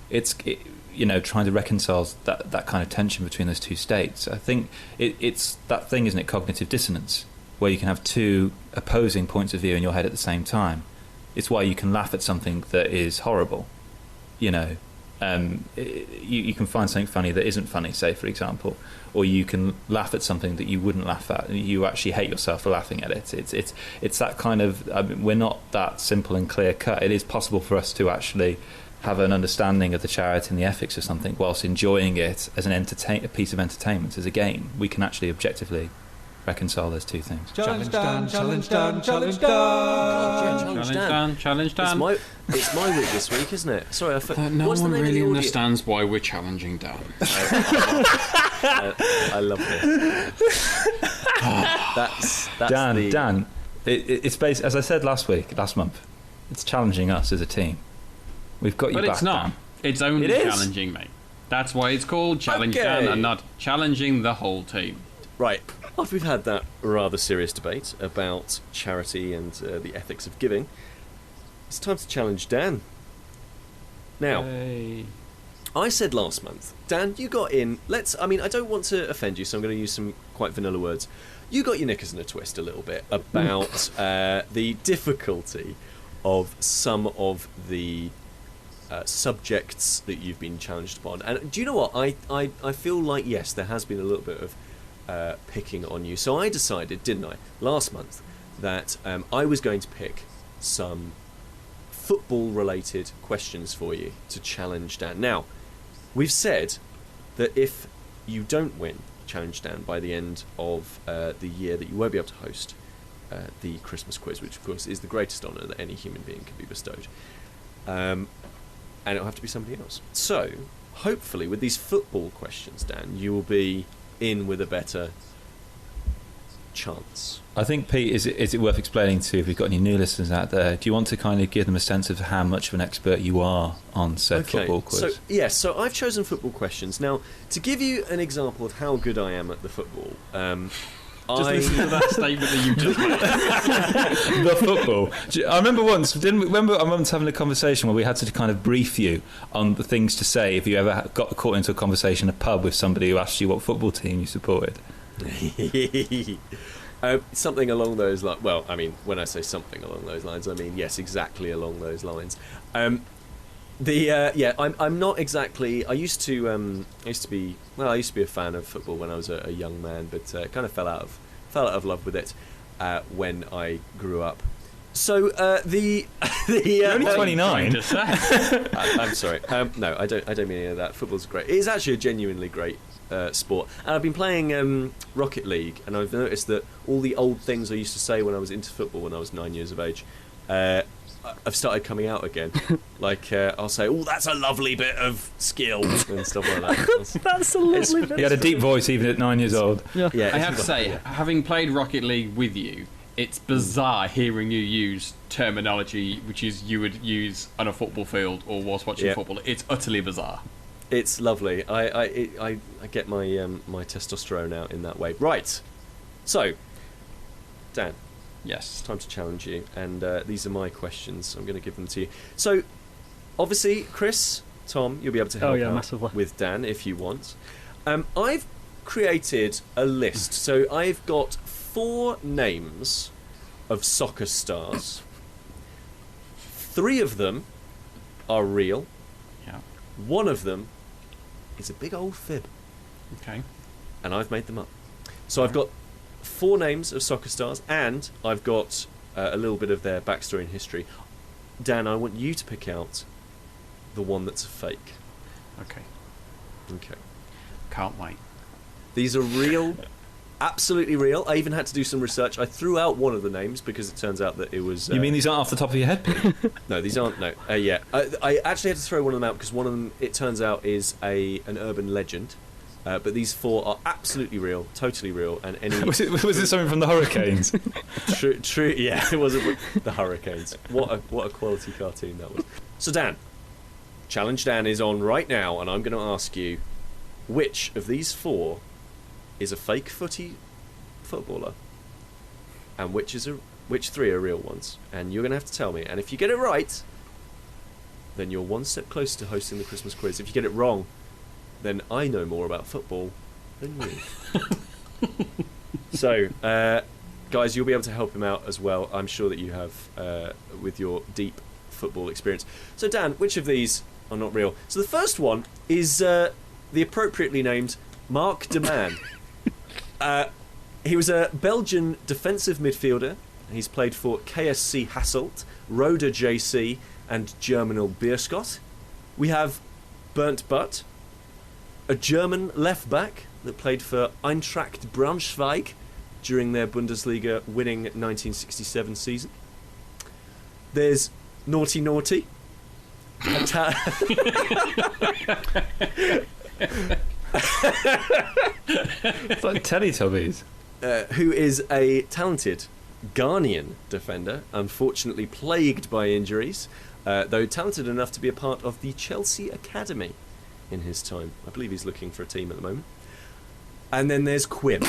it's trying to reconcile that kind of tension between those two states. I think it's that thing, isn't it, cognitive dissonance, where you can have two opposing points of view in your head at the same time. It's why you can laugh at something that is horrible. You can find something funny that isn't funny, say, for example, or you can laugh at something that you wouldn't laugh at. You actually hate yourself for laughing at it. It's that kind of. We're not that simple and clear cut. It is possible for us to actually have an understanding of the charity and the ethics of something whilst enjoying it as a piece of entertainment, as a game. We can actually objectively reconcile those two things. Challenge Dan, challenge Dan, challenge Dan. Challenge Dan. It's my week this week, isn't it? Sorry, No what's the one name of really the audio? understands why we're challenging Dan. I love this. That's Dan, Dan, it's based, as I said last month, it's challenging us as a team. We've got you But back, it's not. Dan. It's only It is. challenging me. That's why it's called Challenge Okay. Dan and not challenging the whole team. Right. After we've had that rather serious debate about charity and the ethics of giving, it's time to challenge Dan. Now, I said last month, Dan, you got in. I don't want to offend you, so I'm going to use some quite vanilla words. You got your knickers in a twist a little bit about the difficulty of some of the subjects that you've been challenged upon. And do you know what? I feel like, yes, there has been a little bit of picking on you. So I decided, didn't I, last month, that I was going to pick some football-related questions for you to challenge Dan. Now, we've said that if you don't win Challenge Dan by the end of the year, that you won't be able to host the Christmas quiz, which of course is the greatest honour that any human being can be bestowed. And it'll have to be somebody else. So, hopefully, with these football questions, Dan, you will be in with a better chance. I think, Pete, is it worth explaining to, if we've got any new listeners out there, do you want to kind of give them a sense of how much of an expert you are on said football quiz? So I've chosen football questions. Now, to give you an example of how good I am at the football, Just listen to that statement that you just made. The football. I remember once, I once having a conversation where we had to kind of brief you on the things to say if you ever got caught into a conversation in a pub with somebody who asked you what football team you supported. Something along those lines. Well, I mean, when I say something along those lines, I mean yes, exactly along those lines. I'm not exactly. I used to be a fan of football when I was a young man, but kind of fell out of love with it when I grew up. So You're only 29. I'm sorry. No, I don't mean any of that. Football's great. It is actually a genuinely great sport. And I've been playing Rocket League, and I've noticed that all the old things I used to say when I was into football when I was 9 years of age, I've started coming out again. Like I'll say, "Oh, that's a lovely bit of skill" and stuff like that. That's a lovely bit. He had a deep voice even at 9 years old. Yeah. Yeah, I have to say, having played Rocket League with you, it's bizarre hearing you use terminology which is you would use on a football field or whilst watching football. It's utterly bizarre. It's lovely. I get my my testosterone out in that way. Right. So, Dan, Yes. it's time to challenge you, and these are my questions. I'm going to give them to you. So, obviously, Chris, Tom, you'll be able to help out massively. with Dan if you want. I've created a list. So I've got 4 names of soccer stars. 3 of them are real. Yeah. 1 of them is a big old fib. Okay. And I've made them up. So I've got 4 names of soccer stars, and I've got a little bit of their backstory and history. Dan, I want you to pick out the one that's a fake. Okay. Okay. Can't wait. These are real, absolutely real. I even had to do some research. I threw out one of the names because it turns out that it was... You mean these aren't off the top of your head, Pete? No, these aren't. No. Yeah. I actually had to throw one of them out because one of them, it turns out, is an urban legend. But these 4 are absolutely real, totally real, and any... was it something from the Hurricanes? True. Yeah, it was the Hurricanes. What a quality cartoon that was. So Dan, Challenge Dan is on right now, and I'm going to ask you, which of these 4 is a fake footy footballer, and which 3 are real ones? And you're going to have to tell me. And if you get it right, then you're one step closer to hosting the Christmas quiz. If you get it wrong, then I know more about football than you. So, guys, you'll be able to help him out as well. I'm sure that you have with your deep football experience. So, Dan, which of these are not real? So the first one is the appropriately named Mark de Man. He was a Belgian defensive midfielder. He's played for KSC Hasselt, Roda JC, and Germinal Beerschot. We have Bernd Butt, a German left back that played for Eintracht Braunschweig during their Bundesliga winning 1967 season. There's Naughty Naughty. It's like Teletubbies. Who is a talented Ghanaian defender, unfortunately plagued by injuries, though talented enough to be a part of the Chelsea Academy in his time. I believe he's looking for a team at the moment. And then there's Quim.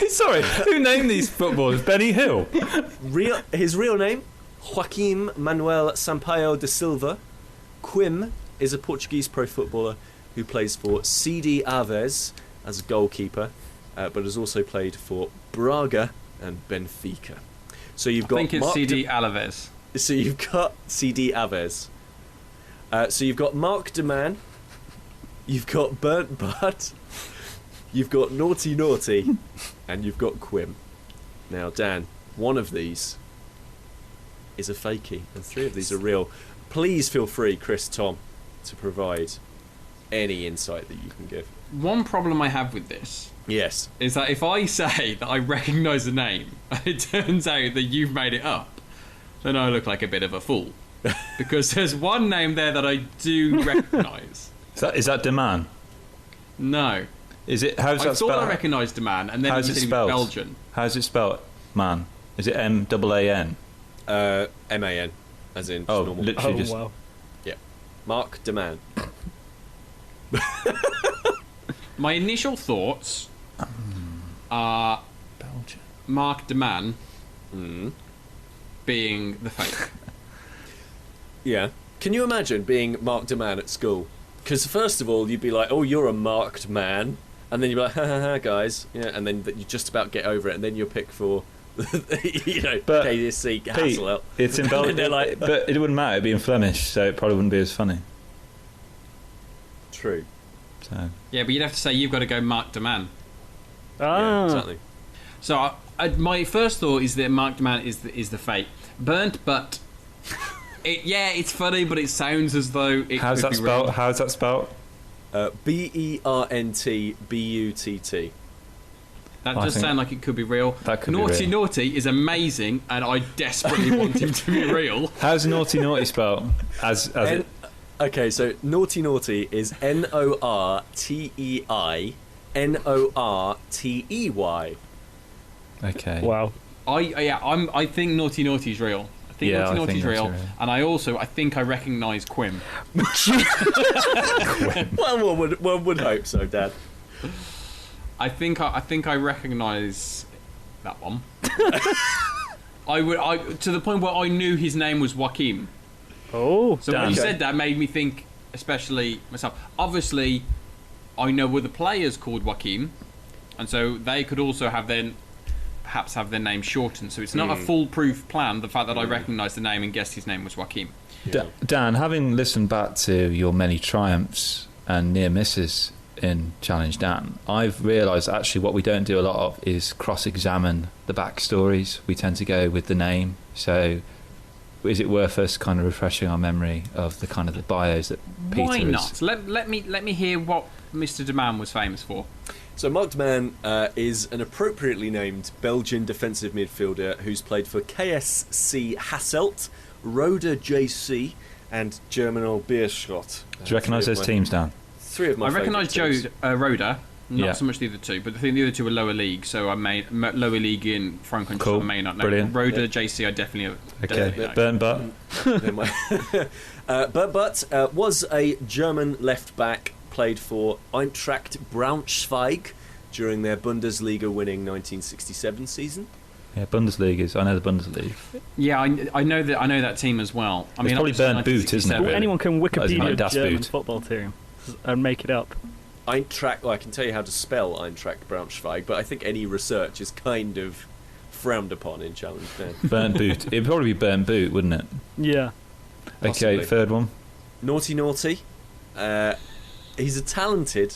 Sorry, who named these footballers? Benny Hill? His real name, Joaquim Manuel Sampaio de Silva. Quim is a Portuguese pro footballer who plays for CD Aves as a goalkeeper, but has also played for Braga and Benfica. So you've got I think it's CD Alaves. So you've got CD Aves. So you've got Mark de Man, you've got Burnt Butt, you've got Naughty Naughty, and you've got Quim. Now, Dan, one of these is a fakie, and 3 of these are real. Please feel free, Chris, Tom, to provide any insight that you can give. One problem I have with this Yes. is that if I say that I recognise the name and it turns out that you've made it up, then I look like a bit of a fool. Because there's one name there that I do recognise. Is that Deman? No. Is it? How's I that thought spelled? I recognised the man, and then How's you it said he was spelled? Belgian. How's it spelled? Man. Is it MAAN? M-A-N, as in just Oh, normal. literally Oh, just. wow. Mark de Man. My initial thoughts are Belgian. Mark de Man Mm. being the fake. Yeah. Can you imagine being Mark de Man at school? Because first of all, you'd be like, "Oh, you're a marked man," and then you'd be like, "Ha ha ha, guys," yeah, and then you just about get over it, and then you'll pick for, But, KDSC Pete, Hasselhoff. it's in And Belgium. they're like- But it wouldn't matter. It'd be in Flemish, so it probably wouldn't be as funny. True. So Yeah, but you'd have to say you've got to go Mark de Man. Ah, Yeah, exactly. So my first thought is that Mark de Man is the fake. Burnt, but it's funny, but it sounds as though it how's could that be real. spelled? How's that spelled? Berntbutt. That I does think sound like it could be real. that could be Naughty real. Naughty is amazing, and I desperately want him to be real. How's Naughty Naughty spelled? As it. Okay, so Naughty Naughty is Nortey. Okay. wow. I think Naughty Naughty is real. I think Yeah, Naughty I Naughty think is that's real, real. and I think I recognise Quim. Well, one would hope so, Dad. I think I recognise that one. To the point where I knew his name was Joaquim. Oh, So Damn. when you Okay. said that, made me think, especially myself. Obviously, I know other players called Joaquim, and so they could also perhaps have their name shortened. So it's not a foolproof plan. The fact that I recognised the name and guessed his name was Joaquim. Dan, having listened back to your many triumphs and near misses in Challenge Dan, I've realised actually what we don't do a lot of is cross-examine the backstories. We tend to go with the name. So is it worth us kind of refreshing our memory of the kind of the bios that Peter Why is? not? Let me hear what Mr. De Man was famous for. So Mark de Man is an appropriately named Belgian defensive midfielder who's played for KSC Hasselt, Roda JC, and Germinal Beerschot. Do you recognise those teams, Dan? 3 of my I recognise favourite Joe teams. Roda, not Yeah. so much the other two, but I think the other two are lower league. So I may lower league in foreign countries. Cool. I may not know. Brilliant. Roda Yeah. JC, I definitely Okay. know. Burn butt. But was a German left back, played for Eintracht Braunschweig during their Bundesliga winning 1967 season. Yeah, Bundesliga. I know the Bundesliga. Yeah, I know that team as well. I It's probably obviously Burnt Boot, isn't it, 1967. really? anyone can That is Wikipedia like Das German Boot. football team and make it up. Eintracht, well, I can tell you how to spell Eintracht Braunschweig, but I think any research is kind of frowned upon in Challenge Dan. Burnt boot. It'd probably be burnt boot, wouldn't it? Yeah. Possibly. Okay, third one. Naughty Naughty. He's a talented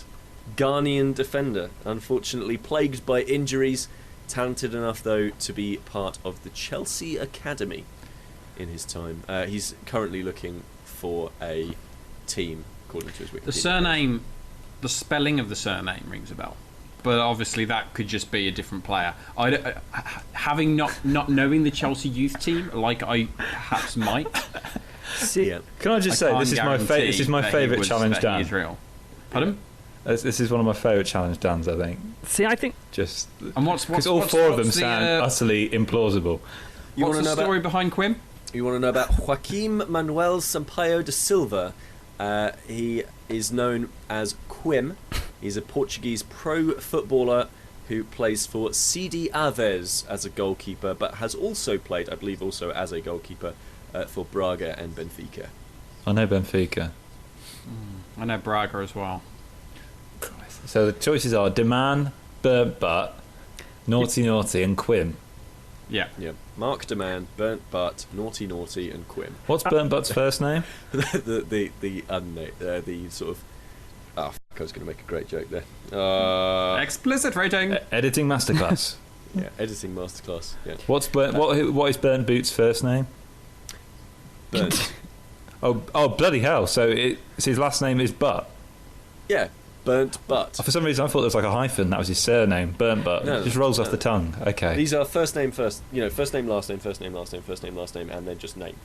Ghanaian defender, unfortunately plagued by injuries. Talented enough, though, to be part of the Chelsea Academy in his time. He's currently looking for a team, according to his Wikipedia. The surname, the spelling of the surname rings a bell. but obviously that could just be a different player. Having not knowing the Chelsea youth team like I perhaps might. See, Can I just say this is my favourite challenge, Dan. Israel. Pardon? This is one of my favourite challenge Dans, I think. see, I think Just And because all four of them sound utterly implausible. What's the story behind Quim? You want to know about Joaquim Manuel Sampaio de Silva? He is known as Quim. He's a Portuguese pro footballer who plays for CD Aves as a goalkeeper, but has also played, I believe, also as a goalkeeper for Braga and Benfica. I know Benfica. I know Braga as well. So the choices are Deman, Burnt Butt, Naughty Naughty, and Quim. Yeah. Yeah, Mark Deman, Burnt Butt, Naughty Naughty, and Quim. What's Burnt Butt's first name? the sort of. Oh, fuck, I was going to make a great joke there. Explicit rating. Editing masterclass. Yeah, editing masterclass. Yeah, What is Burnt Boot's first name? Burnt. Oh bloody hell! So his last name is Butt. Yeah, Burnt Butt. For some reason, I thought there was like a hyphen. That was his surname, Burnt Butt. No, it just rolls off the tongue. Okay. These are first name, first name, last name, first name, last name, first name, last name, and then just name.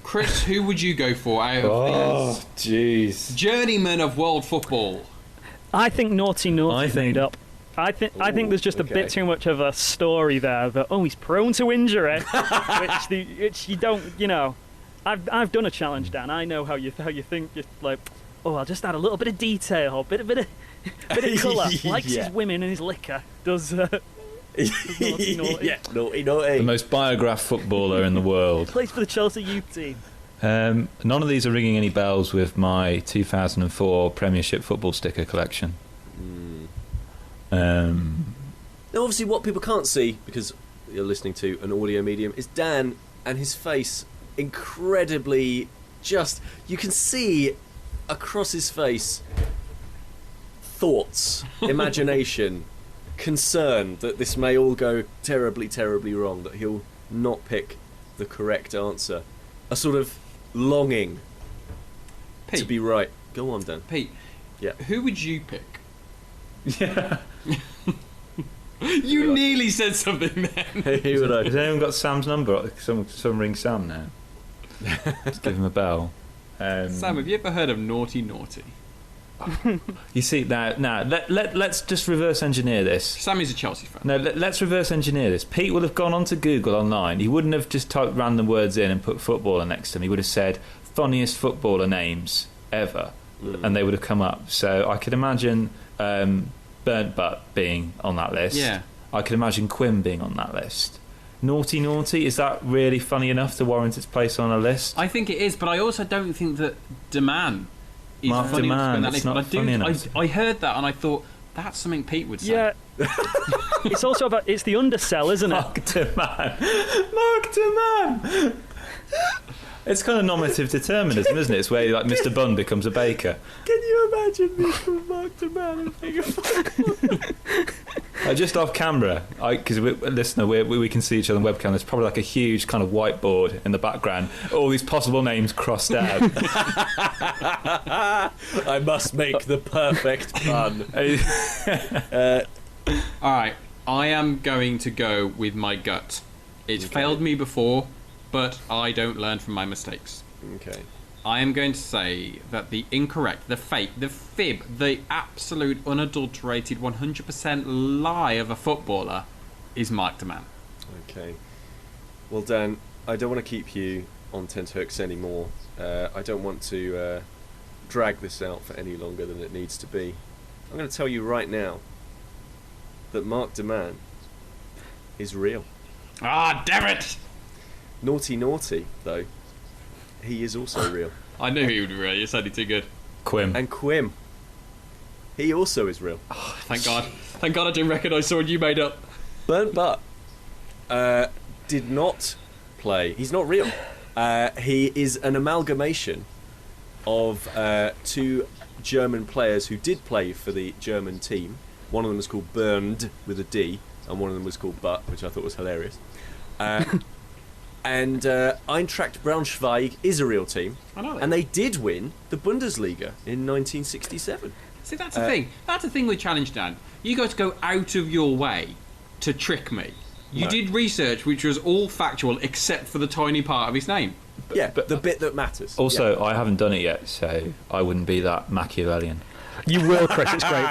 Chris, who would you go for out of these jeez. journeymen of world football? I think Naughty Naughty made up. I think there's just a okay. bit too much of a story there that he's prone to injury, which you don't, I've done a challenge, Dan. I know how you think. You're like, I'll just add a little bit of detail, bit of colour. Likes his women and his liquor. Does Naughty Naughty. Yeah, Naughty Naughty. The most biographed footballer in the world. Plays for the Chelsea youth team. None of these are ringing any bells with my 2004 Premiership football sticker collection. Now, obviously, what people can't see, because you're listening to an audio medium, is Dan and his face incredibly you can see across his face thoughts, imagination, concern that this may all go terribly, terribly wrong, that he'll not pick the correct answer. A sort of longing to be right. Go on, Dan. Pete, Yeah. who would you pick? Yeah. You nearly said something then. Who would I? Has anyone got Sam's number? Some ring Sam now. Just give him a bell. Sam, have you ever heard of Naughty Naughty? You see, now let's just reverse engineer this. Sammy's a Chelsea fan. No, let's reverse engineer this. Pete would have gone onto Google online. He wouldn't have just typed random words in and put footballer next to him. He would have said funniest footballer names ever, and they would have come up. So I could imagine Burnt Butt being on that list. Yeah. I could imagine Quim being on that list. Naughty Naughty, is that really funny enough to warrant its place on a list? I think it is, but I also don't think that Deman is Mark funny enough to be on Deman, that it's list. not But funny enough. I heard that and I thought that's something Pete would say. Yeah. It's also it's the undersell, isn't it? Mark Deman. Mark Deman. It's kind of normative determinism, isn't it? It's where like Mr. Bunn becomes a baker. Can you imagine me called Mark Deman and being a Just off camera, because listener, we can see each other on webcam. There's probably like a huge kind of whiteboard in the background, all these possible names crossed out. I must make the perfect pun. Alright, I am going to go with my gut. It's failed me before, but I don't learn from my mistakes. Okay. I am going to say that the incorrect, the fake, the fib, the absolute unadulterated 100% lie of a footballer is Mark Deman. Okay. Well, Dan, I don't want to keep you on tenterhooks anymore. I don't want to drag this out for any longer than it needs to be. I'm going to tell you right now that Mark Deman is real. Ah, damn it! Naughty Naughty, though, he is also real. I knew he would be real. You sounded too good. Quim. And Quim, he also is real. Thank God. Thank God I didn't recognise someone you made up. Burnt Butt did not play. He's not real. He is an amalgamation of two German players who did play for the German team. One of them was called Bernd with a D, and one of them was called Butt, which I thought was hilarious. And Eintracht Braunschweig is a real team, I know that. and they did win the Bundesliga in 1967. See, that's the thing. That's the thing with Challenge Dan. You guys go out of your way to trick me. You did research which was all factual except for the tiny part of his name. But the bit that matters. Also, I haven't done it yet, so I wouldn't be that Machiavellian. You will, Chris. It's great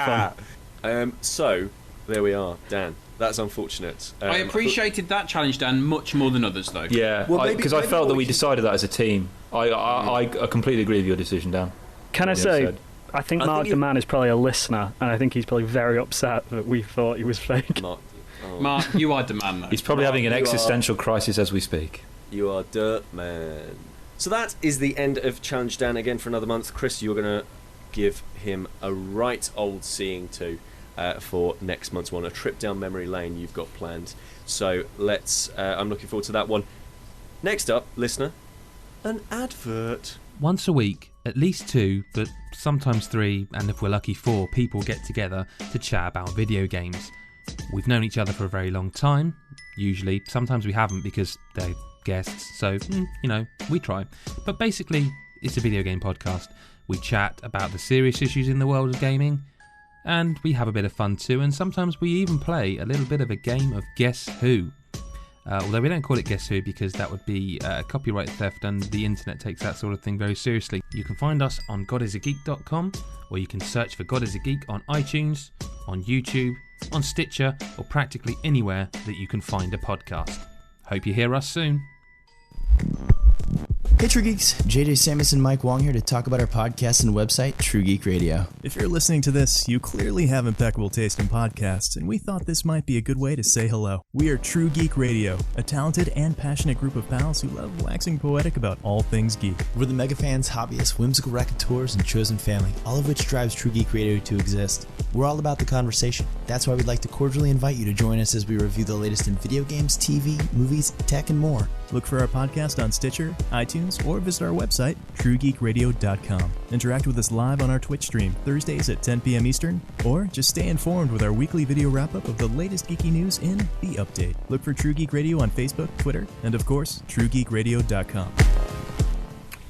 fun. So, there we are, Dan. That's unfortunate. I appreciated that Challenge Dan much more than others, though. Yeah, because I felt that we decided that as a team. I completely agree with your decision, Dan. Can I say, I think Mark the Man is probably a listener, and I think he's probably very upset that we thought he was fake. Mark, you are the man, though. He's probably having an existential crisis as we speak. You are dirt man. So that is the end of Challenge Dan again for another month. Chris, you're going to give him a right old seeing to for next month's one. A trip down memory lane you've got planned. So let's... I'm looking forward to that one. Next up, listener, an advert. Once a week, at least 2, but sometimes 3, and if we're lucky 4, people get together to chat about video games. We've known each other for a very long time, usually. Sometimes we haven't because they're guests, so, we try. But basically, it's a video game podcast. We chat about the serious issues in the world of gaming, and we have a bit of fun too, and sometimes we even play a little bit of a game of Guess Who. Although we don't call it Guess Who because that would be copyright theft, and the internet takes that sort of thing very seriously. You can find us on godisageek.com, or you can search for God is a Geek on iTunes, on YouTube, on Stitcher, or practically anywhere that you can find a podcast. Hope you hear us soon. Hey True Geeks, JJ Samus and Mike Wong here to talk about our podcast and website, True Geek Radio. If you're listening to this, you clearly have impeccable taste in podcasts, and we thought this might be a good way to say hello. We are True Geek Radio, a talented and passionate group of pals who love waxing poetic about all things geek. We're the mega fans, hobbyists, whimsical racketeers, and chosen family, all of which drives True Geek Radio to exist. We're all about the conversation. That's why we'd like to cordially invite you to join us as we review the latest in video games, TV, movies, tech, and more. Look for our podcast on Stitcher, iTunes, or visit our website, truegeekradio.com. Interact with us live on our Twitch stream, Thursdays at 10 p.m. Eastern, or just stay informed with our weekly video wrap-up of the latest geeky news in The Update. Look for True Geek Radio on Facebook, Twitter, and of course, truegeekradio.com.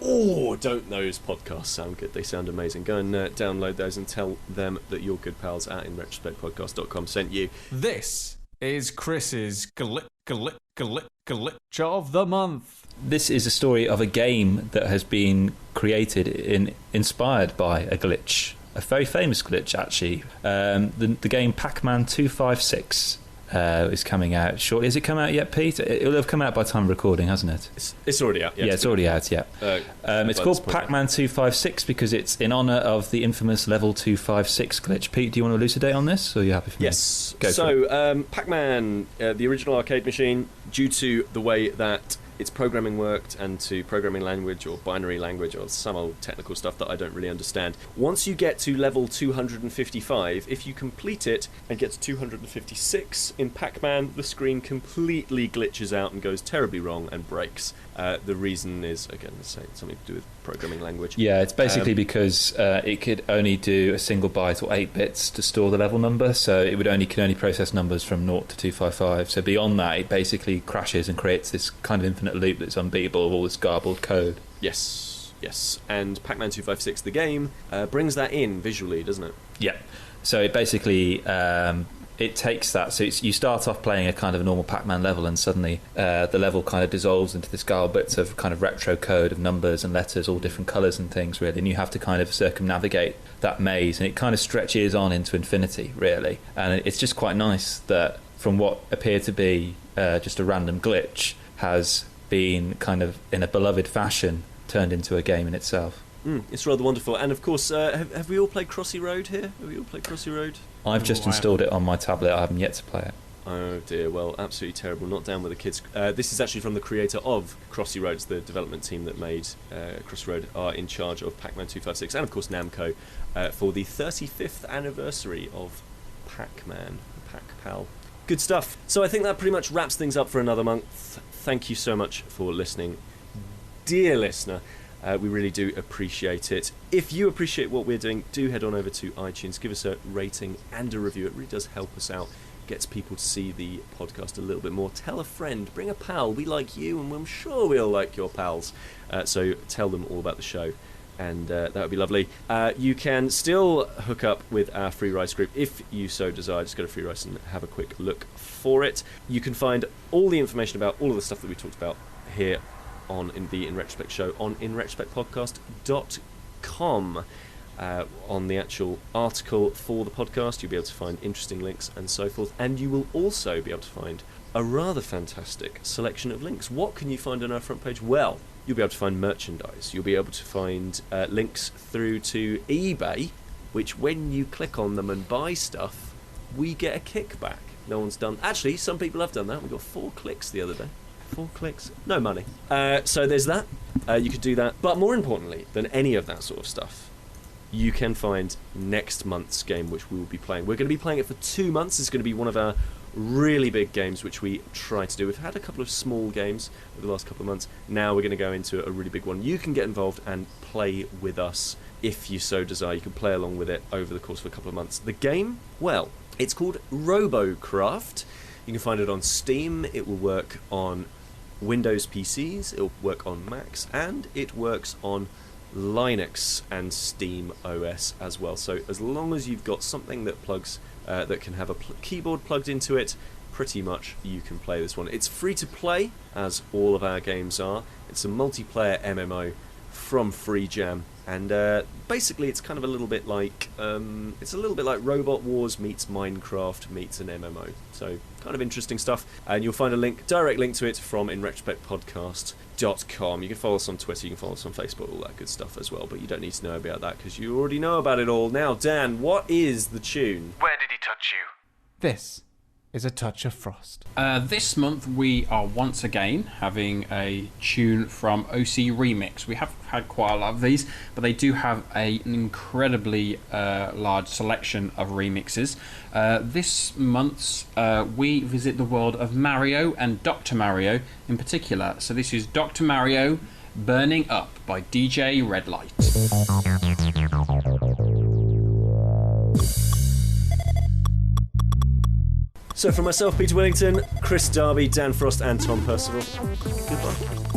Oh, don't those podcasts sound good? They sound amazing. Go and download those and tell them that your good pals at InRetroSpectPodcast.com sent you. This is Chris's glitch of the month. This is a story of a game that has been created inspired by a glitch, a very famous glitch actually. The game Pac-Man 256 is coming out shortly. Has it come out yet, Pete? It'll have come out by time of recording, hasn't it? It's already out. Yeah, it's already out. Yeah. It's called Pac-Man 256 because it's in honour of the infamous level 256 glitch. Pete, do you want to elucidate on this, or are you happy for me? Yes. So, Pac-Man, the original arcade machine, due to the way that its programming worked and to programming language or binary language or some old technical stuff that I don't really understand. Once you get to level 255, if you complete it and get to 256 in Pac-Man, the screen completely glitches out and goes terribly wrong and breaks. The reason is, again, something to do with programming language. Yeah, it's basically because it could only do a single byte or 8 bits to store the level number, so it can only process numbers from 0 to 255. So beyond that, it basically crashes and creates this kind of infinite loop that's unbeatable of all this garbled code. Yes. And Pac-Man 256, the game, brings that in visually, doesn't it? Yeah. So it basically... it takes that, so you start off playing a kind of a normal Pac-Man level, and suddenly the level kind of dissolves into this garbled bits of kind of retro code of numbers and letters, all different colours and things, really, and you have to kind of circumnavigate that maze, and it kind of stretches on into infinity, really, and it's just quite nice that from what appeared to be just a random glitch has been kind of, in a beloved fashion, turned into a game in itself. It's rather wonderful. And of course, have we all played Crossy Road here? Have we all played Crossy Road? I've just installed it on my tablet. I haven't yet to play it. Oh dear, well, absolutely terrible. Not down with the kids. This is actually from the creator of Crossy Road. It's the development team that made Crossy Road are in charge of Pac-Man 256 and of course Namco for the 35th anniversary of Pac-Man, Pac-Pal. Good stuff. So I think that pretty much wraps things up for another month. Thank you so much for listening, dear listener. We really do appreciate it. If you appreciate what we're doing, do head on over to iTunes, give us a rating and a review. It really does help us out, gets people to see the podcast a little bit more. Tell a friend, bring a pal. We like you, and I'm sure we'll like your pals. So tell them all about the show. and that would be lovely. You can still hook up with our Free Rice group if you so desire. Just go to Free Rice and have a quick look for it. You can find all the information about all of the stuff that we talked about here on the InRetroSpect show on InRetroSpectPodcast.com. On the actual article for the podcast, you'll be able to find interesting links and so forth, and you will also be able to find a rather fantastic selection of links. What can you find on our front page? Well, you'll be able to find merchandise. You'll be able to find links through to eBay, which when you click on them and buy stuff, we get a kickback. No one's done... Actually, some people have done that. We got 4 clicks the other day. 4 clicks, no money. So there's that. You could do that. But more importantly than any of that sort of stuff, you can find next month's game, which we will be playing. We're going to be playing it for 2 months. It's going to be one of our really big games, which we try to do. We've had a couple of small games over the last couple of months. Now we're going to go into a really big one. You can get involved and play with us if you so desire. You can play along with it over the course of a couple of months. The game, well, it's called RoboCraft. You can find it on Steam. It will work on Windows PCs, it will work on Macs, and it works on Linux and Steam OS as well. So as long as you've got something that plugs, that can have a keyboard plugged into it, pretty much you can play this one. It's free to play, as all of our games are. It's a multiplayer MMO from Free Jam, and basically it's kind of a little bit like Robot Wars meets Minecraft meets an MMO. So kind of interesting stuff, and you'll find a direct link to it from InRetroSpectPodcast.com. You can follow us on Twitter, you can follow us on Facebook, all that good stuff as well, but you don't need to know about that because you already know about it all. Now, Dan, what is the tune? Where did he touch you? This is A Touch of Frost. This month we are once again having a tune from OC Remix. We have had quite a lot of these, but they do have an incredibly large selection of remixes. This month's we visit the world of Mario and Dr. Mario in particular. So this is Dr. Mario Burning Up by DJ Redlight. So from myself, Peter Willington, Chris Darby, Dan Frost and Tom Percival, goodbye.